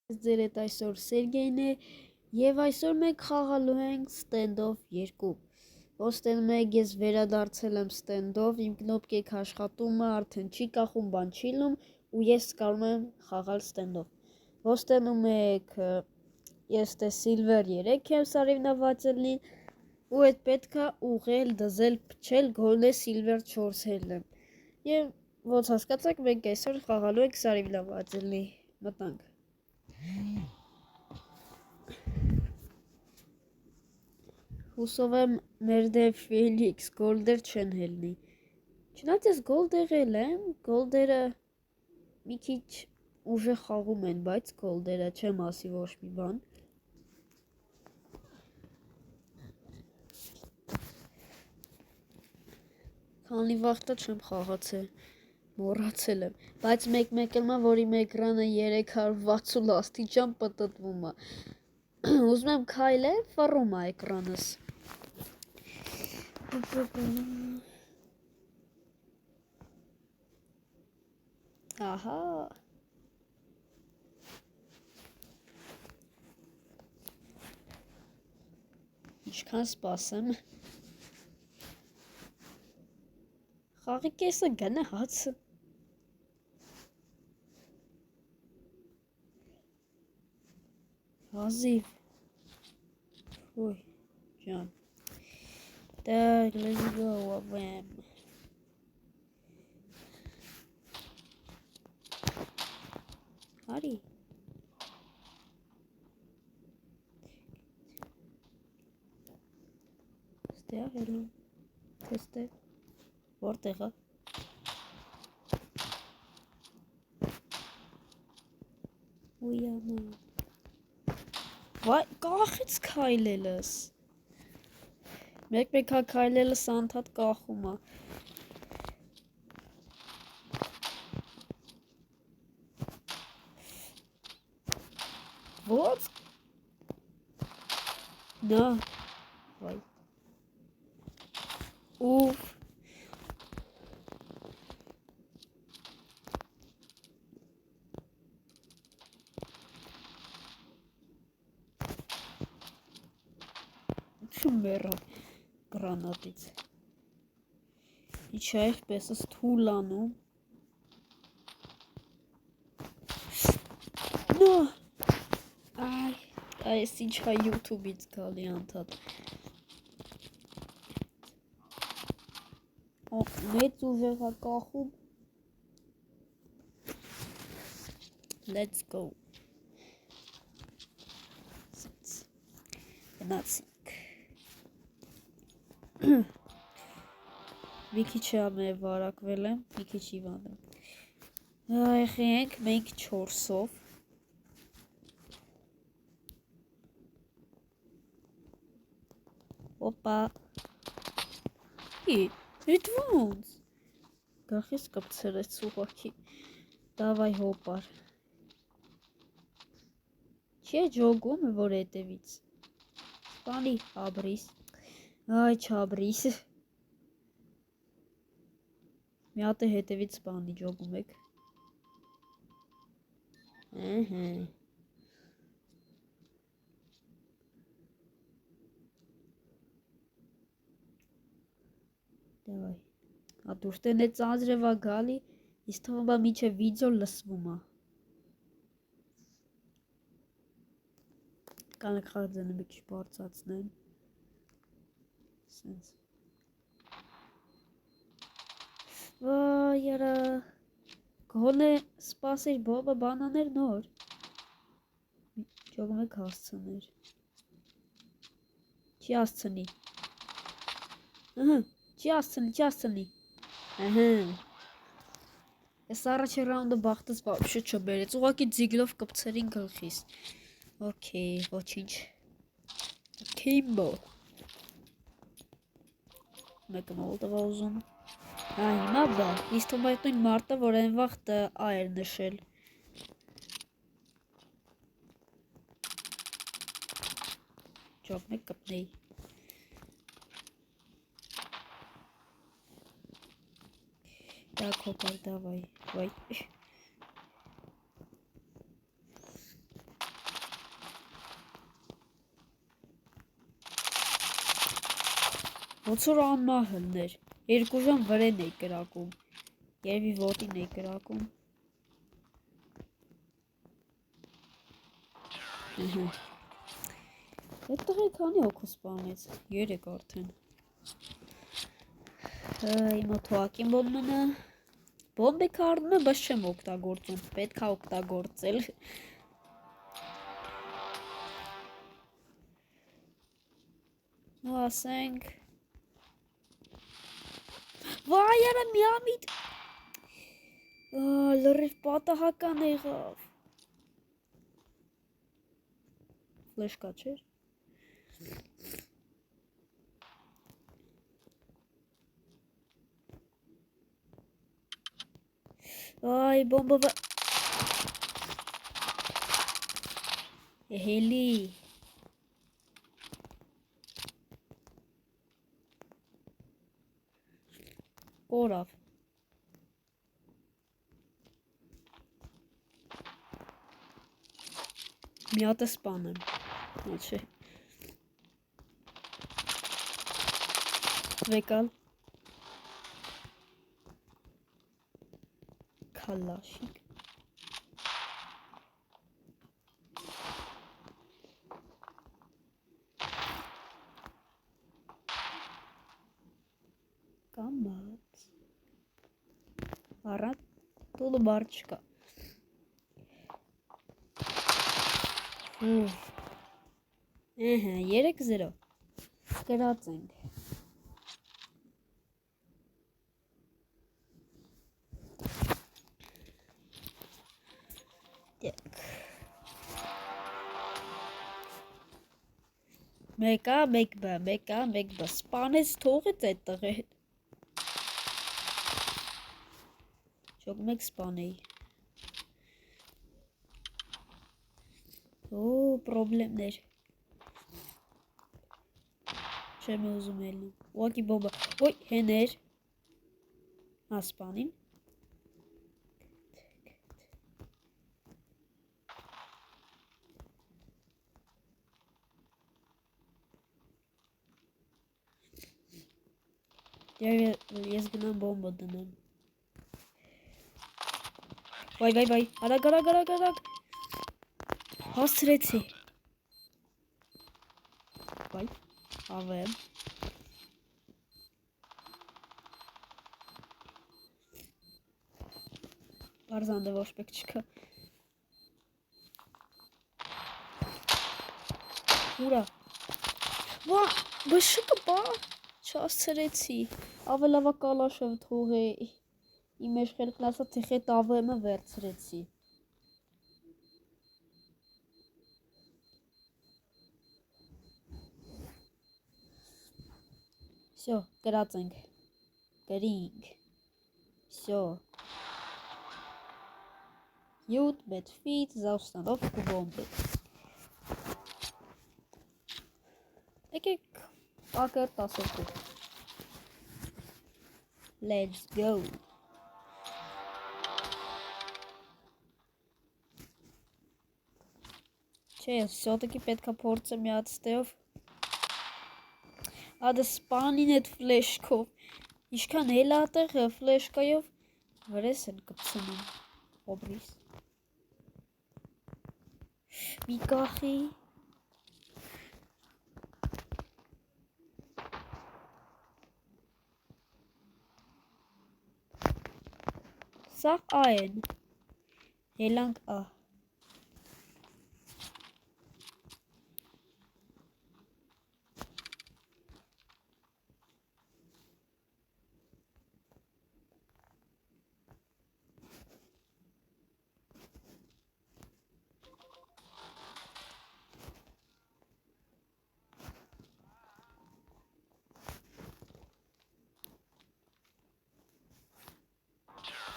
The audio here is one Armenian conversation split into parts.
Ձեր հետ այսօր Սերգեյն է եւ այսօր մենք խաղալու ենք Standoff 2։ Ոնց տեսնում եք, ես վերադարձել եմ Standoff, իմ կնոպկեք աշխատումը արդեն չի կախում, բան չի լում ու ես կարող եմ խաղալ Standoff։ Ոնց տեսնում եք, ես դե Silver 3 եմ սարիվնավաճելին ու այդ պետքա ուղղել, դզել, փչել, գոնե Silver 4 եմ։ Եվ ոնց հասկացաք, մենք այսօր խաղալու ենք սարիվնավաճելի։ Մտանք։ Հուսով եմ մեր դեպ Ֆելիքս գոլդեր չեն հելնի։ Չնայած ես գոլդ եղել եմ, գոլդերը մի քիչ ուժեղ խաղում են, բայց գոլդերը չեմ ասի ոչ մի բան։ Քանի վաղտա չեմ խաղացել, մոռացել եմ, բայց մեկ էլ մա, որ իմ էկրանը 360 աստիճան պտտվում է։ Ուզում եմ քայլել, ֆռում է էկրանս։ Ահա։ Ինչքան սպասեմ։ Խաղի կեսը գնաց։ Հազիվ։ Ոյ, ջան։ Так, let's go, ավեմ։ Արի։ Ստե աղելում։ Թեստե։ Որտեղ է։ Ոյ ամա։ Վայ, կախից քայլելս։ Մեկ քայլելս անդադ կախում է։ Ո՞ց։ Նա։ Վայ։ Ուֆ։ Չմերա գրանատից։ Ինչ է այդպես թույլ անում։ Նո։ Այս ինչ է YouTube-ից գալի անդադ։ Մեծ ուժեղ է կախում։ Let's go։ Գնացինք։ Մի քիչ ամեն վարակվել եմ, մի քիչ իվան եմ։ Եղենք մենք 4-ով։ Օպա։ Այդ ոնց։ Գախես կպցել այս ուղղակի։ Դավայ հոպար։ Չէ ջոգում որ հետևից։ Սպանի հաբրիս։ Այ չաբրիս։ Մի հատ է հետևից սպանի ջոգում եք։ Ահա։ Դավայ։ Ադուրտեն է ծանձրևա գալի, իսկ թվում է միջև վիդեո լսվում է։ Կանեք խաղձանը մի քիչ բարձրացնեմ։ Սենց։ Վայ արա։ Գոնե սպասիր բոբը բանաներ նոր։ Ջոգում եք հասցներ։ Չի հասցնի։ Ահա, չի հասցնի։ Ահա։ Ես առաջի ռաունդը բախտս вообще չբերեց, ուղղակի ձիգլով կպցրին գլխիս։ Okay, ոչինչ։ Kimbo։ Մեկը մոլտով է ուզում։ Հիմա բա, իսկ թվում է այդ նույն մարտը, որ այն վաղտը ա էր նշել։ Ջոկ մեկ կպնեի։ Так, հոպար, давай, վայ։ Ոնց որ անմահլներ, 2 ժամ վրեն էի կրակում, երևի ոտին էի կրակում։ Այդ տղեն քանի հոգու սպանեց, 3 արդեն։ Հիմա թողակին բոմբնը, բոմբը կարդում է, բայց չեմ օգտագործում, պետք է օգտագործել։ Ասենք վայ արա միամիտ լրիվ պատահական եղավ ֆլեշ կա չէր այ բոմբը հելի կորավ մի հատ սպանեմ չէ վեկալ քալաշիկ կամած առատ տոլը բար չկա 3-0 կրած ենք մեկա մեկ բա սպանեց թողեց այդ տղեն Չոք մեկ սպանեի պրոբլեմներ չեմ ուզում ելնեմ ուղակի բոմբը ոյ հեներ սպանին ես գնամ բոմբը դնեմ վայ արագ հասցրեցի վայ ավեմ Արզանդը ոչ մեկ չկա ուրա բշիկը բա չասցրեցի ավելավա կալաշով թողե իմ մեջ խելքն ասած թիխետ ավեմը վերցրեցի Всё, գրած ենք գրինք Всё 7 Battlefield за установку бомбы Եկեք ակեր 12 Let's go Չէ, всё-таки պետքա փորձեմ մի հատ ստեով Ադը սպանին այդ ֆլեշքով Իշքան էլ ատեղ ֆլեշկայով վրես են կպցնում Օբրիս Մի կախի Սա ա են Ելանք ա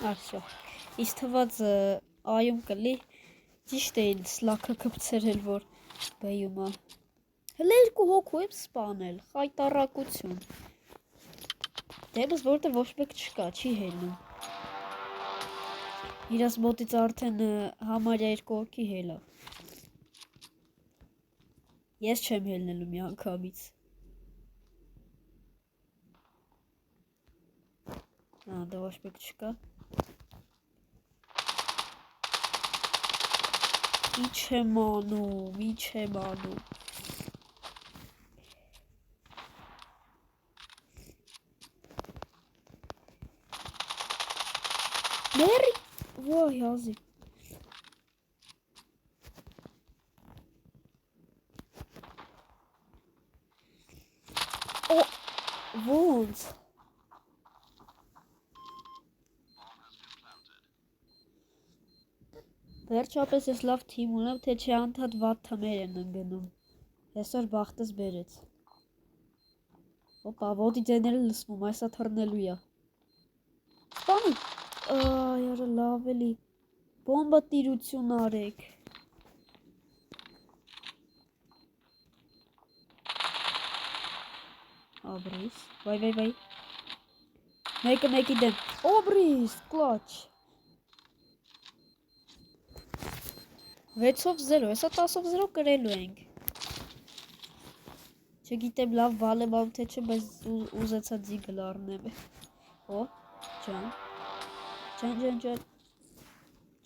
Всё Իս թված այում կլի Ճիշտ էին սլաքը կպցրել որ բեյում ա Հլը 2 հոգու եմ սպանել խայտառակություն Դեմս որտե ոչ մեկ չկա չի հելնում Իրաս մոտից արդեն համարյա 2 հոգի հելա Ես չեմ հելնելու մի անգամից Դա ոչ մեկ չկա։ Ի չեմ անում։ Մերի, վայ, հազի։ Ոնց։ Վերջապես ես լավ թիմ ունեմ, թե չէ անդադ վատ թմեր են ընգնում։ Այսօր բախտս բերեց։ Օպա, ոտի ձեները լսվում, այսա թռնելու է։ Սպանի։ Այ, լավ էլի։ Բոմբա տիրություն արեք։ Աբրիս, վայ։ Մեկը մեկի դեմ։ Աբրիս, կլաչ։ 6-0, հեսա 10-0 կրելու ենք։ Չգիտեմ լավ վալեմ ամ թե չէ, բայց ուզեցա ձիգը լարնեմ։ Օ, ջան։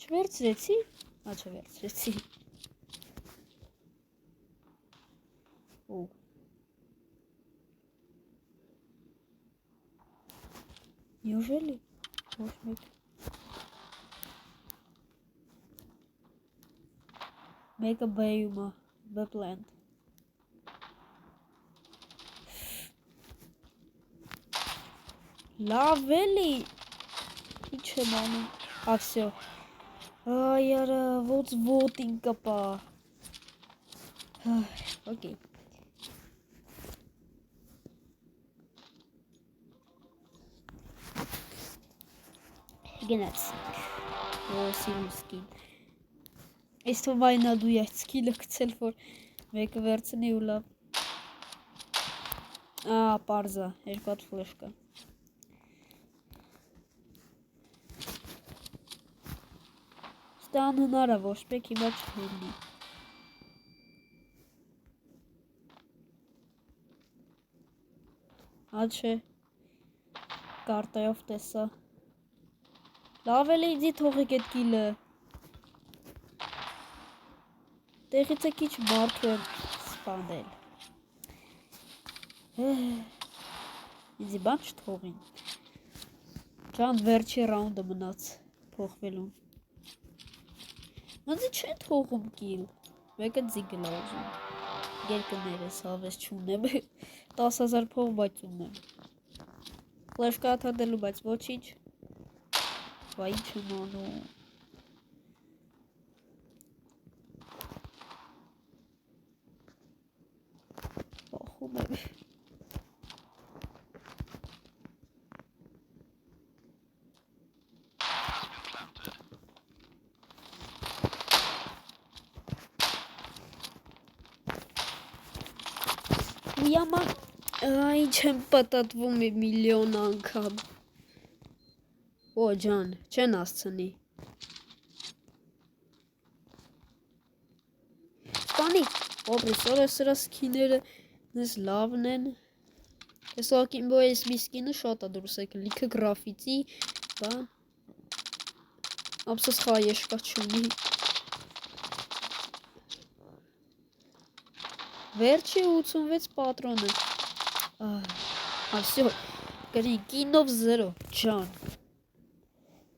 Չվերցրեցի։ Չվերցրեցի։ Օ։ Неужели? Ոչ մեկ։ Մեկը B-ում է, B-plant։ Լավ էլի։ Ինչ եմ անում։ Всё։ Այ արա, ոտին կպա։ Okay։ Գնացինք։ Սիրուսկին։ Այս թվայնա դու ես սկիլը գցել, որ մեկը վերցնի ու լավ։ Պարզա, երկու հատ ֆլեշ կա։ Ստե անհնար է, ոչ մեկ հիմա չհելնի։ Չէ, կարտայով տեսա։ Լավ էլի իձի թողեք էդ կիլը։ Տեղից է քիչ մարդու եմ սպանել։ Իձի բան չթողին։ Ջան, վերջի ռաունդը մնաց փոխվելուն։ Ոնց չեն թողում կիլ։ Մեկը ձիգը լա ուզում։ Երկներս հավես չունեմ։ 10,000 փող բայց ունեմ։ Ֆլեշ կա հատատելու, բայց ոչինչ։ Վայ ինչ եմ անում։ Ախում եմ։ Ույաման, ինչ եմ պտատվում է միլիոն անգամ։ Օ ջան, չեն ասցնի։ Սպանի, ոբրիս, որը սրա սկիները նես լավն են։ Ես ակիմբո ես մի սկինը շատ է դուրս եկել, լիքը գրաֆիցի, բան։ Ապսոս խայեշկա չունի։ Վերջի 86 պատրոնը։ Всё, գրի, կինով 0, ջան։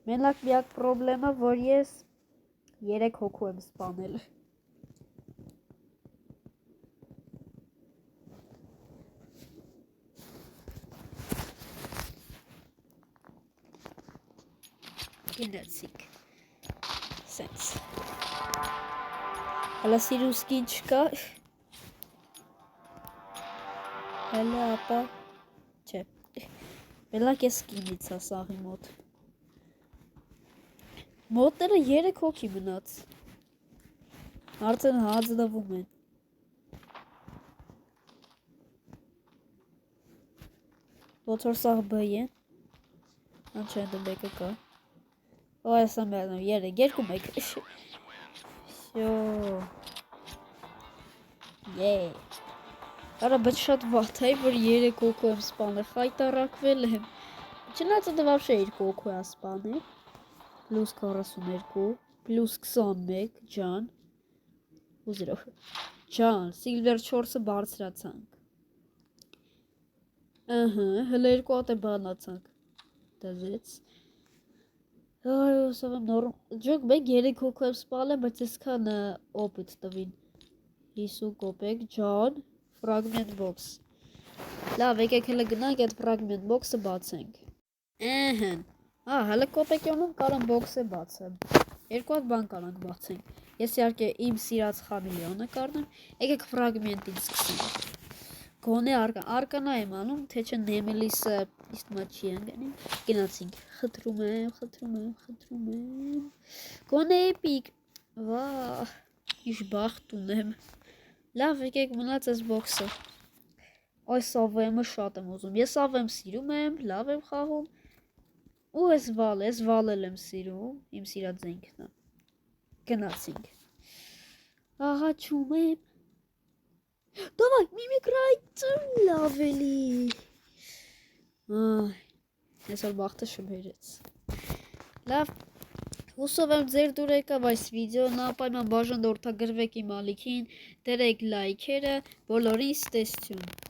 Մենակ միակ պրոբլեմը, որ ես 3 հոգու եմ սպանել։ Գնացինք։ Սենց։ Հալա սիրուսկին չկա։ Հալա ապա։ Չէ։ Մենակ ես սկինից է սաղի մոտ։ Մոտները 3 հոգի մնաց։ Արդեն հազնվում են։ Ոնց որ սաղ B են։ Չէ, դե մեկը կա։ Օ, ես եմ անում 3, 2-1։ Всё։ Արա, բայց շատ վատ է, որ 3 հոգու եմ սպանել, խայտարակվել եմ։ Չնայած դա вообще 2 հոգու է սպանել։ Plus 42, plus 21, ջան։ ու 0 ջան, Silver 4-ը բարձրացանք։ Ահա, հələ 2 հատ է բանացանք։ Դզեց։ Այ, ուսավ եմ նորմ։ Ջոկ, մեկ 3 հոգու եմ սպալեմ, բայց այսքան օպիտ տվին։ 50 կոպեկ, ջան, fragment box։ Լավ, եկեք հələ գնանք այդ fragment box-ը բացենք։ Ահն։ Հələ կոպեկյոնում կարամ box-ը բացեմ։ 2 հատ բան կարանք բացենք։ Ես իհարկե իմ սիրած խամիլիոնը կառնեմ։ Եկեք fragment-ից սկսենք։ Գոնե արկանա եմ անում, թե չէ նեմելիսը իստմա չի անգանի։ Գնացինք, խտրում եմ։ Գոնե էպիկ, վահ, ինչ բախտ ունեմ։ Լավ, եկեք մնաց այս բոքսը։ Այս ավեմը շատ եմ ուզում, ես ավեմ սիրում եմ, լավ եմ խաղում։ Ու այս վալել եմ սիրում, իմ սիրած զենքն է։ Գնացինք։ Աղաչում եմ։ Давай, միմիկրայցը լավ էլի։ Այսօր բախտը շբերեց։ Լավ, հուսով եմ ձեր դուր եկավ այս վիդեոն, ապայման բաժան դորդագրվեք իմ ալիքին, դրեք լայքերը, բոլորին ստեսություն։